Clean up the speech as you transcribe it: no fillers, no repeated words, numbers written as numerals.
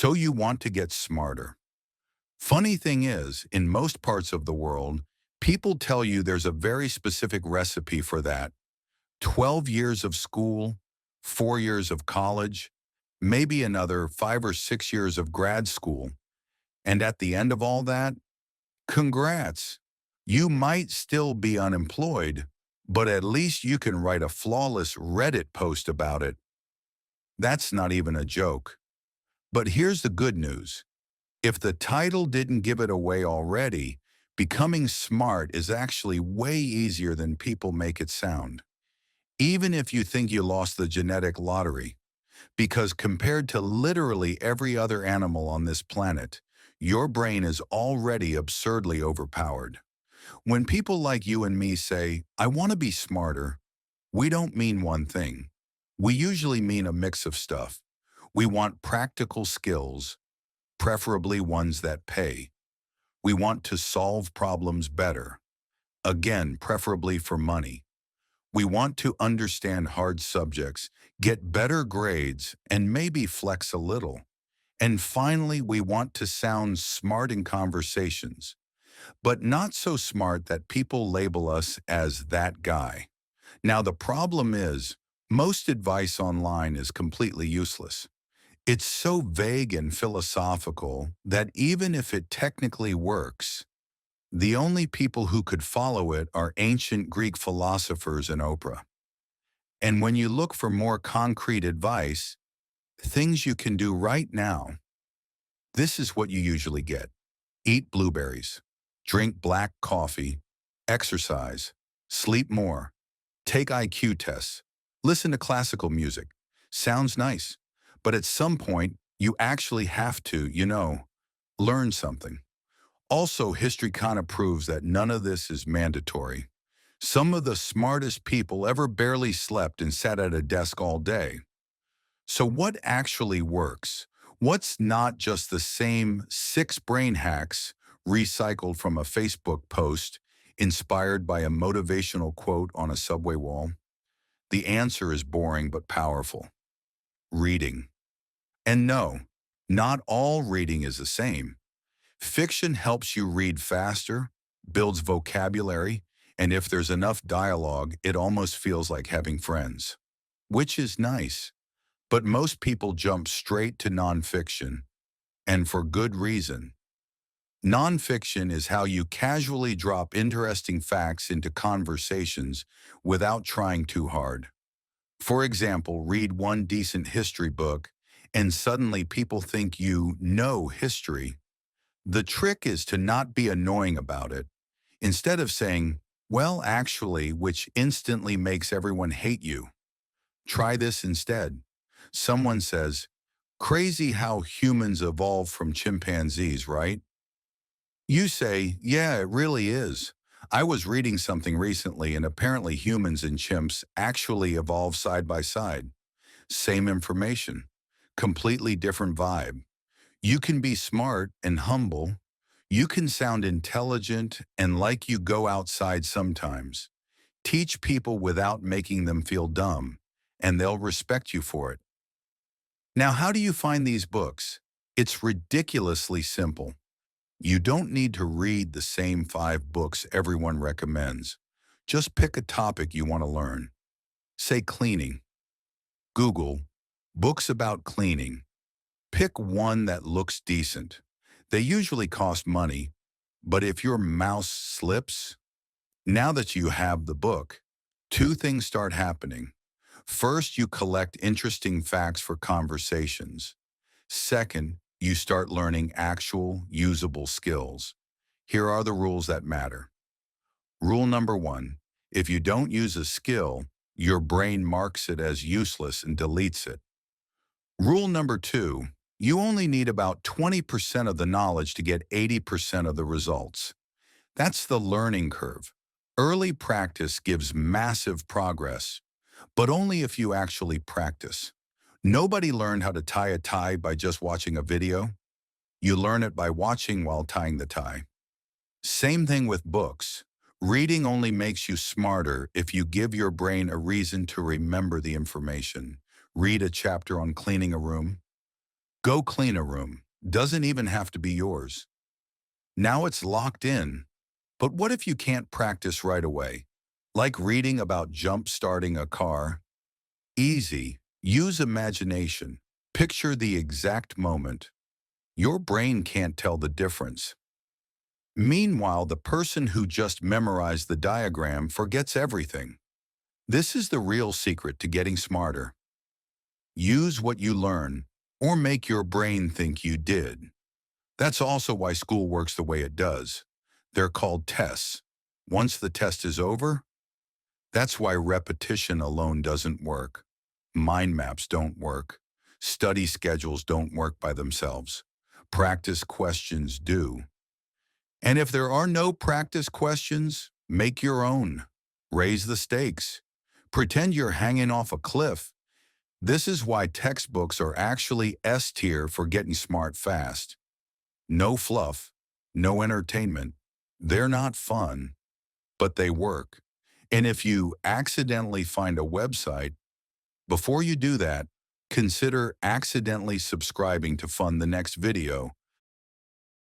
So you want to get smarter. Funny thing is, in most parts of the world, people tell you there's a very specific recipe for that. 12 years of school, 4 years of college, maybe another 5 or 6 years of grad school. And at the end of all that, congrats. You might still be unemployed, but at least you can write a flawless Reddit post about it. That's not even a joke. But here's the good news. If the title didn't give it away already, becoming smart is actually way easier than people make it sound. Even if you think you lost the genetic lottery, because compared to literally every other animal on this planet, your brain is already absurdly overpowered. When people like you and me say, I want to be smarter, we don't mean one thing. We usually mean a mix of stuff. We want practical skills, preferably ones that pay. We want to solve problems better, again, preferably for money. We want to understand hard subjects, get better grades, and maybe flex a little. And finally, we want to sound smart in conversations, but not so smart that people label us as that guy. Now, the problem is, most advice online is completely useless. It's so vague and philosophical that even if it technically works, the only people who could follow it are ancient Greek philosophers and Oprah. And when you look for more concrete advice, things you can do right now, this is what you usually get. Eat blueberries, drink black coffee, exercise, sleep more, take IQ tests, listen to classical music. Sounds nice, but at some point, you actually have to, learn something. Also, history kind of proves that none of this is mandatory. Some of the smartest people ever barely slept and sat at a desk all day. So what actually works? What's not just the same 6 brain hacks recycled from a Facebook post inspired by a motivational quote on a subway wall? The answer is boring but powerful. Reading. And no, not all reading is the same. Fiction helps you read faster, builds vocabulary, and if there's enough dialogue, it almost feels like having friends. Which is nice. But most people jump straight to nonfiction, and for good reason. Nonfiction is how you casually drop interesting facts into conversations without trying too hard. For example, read one decent history book, and suddenly people think you know history. The trick is to not be annoying about it. Instead of saying, well, actually, which instantly makes everyone hate you. Try this instead. Someone says, crazy how humans evolved from chimpanzees, right? You say, yeah, it really is. I was reading something recently and apparently humans and chimps actually evolved side by side. Same information, completely different vibe. You can be smart and humble. You can sound intelligent and like you go outside sometimes. Teach people without making them feel dumb, and they'll respect you for it. Now, how do you find these books? It's ridiculously simple. You don't need to read the same 5 books everyone recommends. Just pick a topic you want to learn. Say cleaning. Google, books about cleaning. Pick one that looks decent. They usually cost money, but if your mouse slips, now that you have the book, 2 things start happening. First, you collect interesting facts for conversations. Second, you start learning actual, usable skills. Here are the rules that matter. Rule number 1, if you don't use a skill, your brain marks it as useless and deletes it. Rule number 2, you only need about 20% of the knowledge to get 80% of the results. That's the learning curve. Early practice gives massive progress, but only if you actually practice. Nobody learned how to tie a tie by just watching a video. You learn it by watching while tying the tie. Same thing with books. Reading only makes you smarter if you give your brain a reason to remember the information. Read a chapter on cleaning a room. Go clean a room. Doesn't even have to be yours. Now it's locked in. But what if you can't practice right away? Like reading about jump-starting a car? Easy. Use imagination. Picture the exact moment. Your brain can't tell the difference. Meanwhile, the person who just memorized the diagram forgets everything. This is the real secret to getting smarter. Use what you learn, or make your brain think you did. That's also why school works the way it does. They're called tests. Once the test is over, that's why repetition alone doesn't work. Mind maps don't work. Study schedules don't work by themselves. Practice questions do. And if there are no practice questions, make your own. Raise the stakes. Pretend you're hanging off a cliff. This is why textbooks are actually S tier for getting smart fast. No fluff, no entertainment. They're not fun, but they work. And if you accidentally find a website, before you do that, consider accidentally subscribing to fund the next video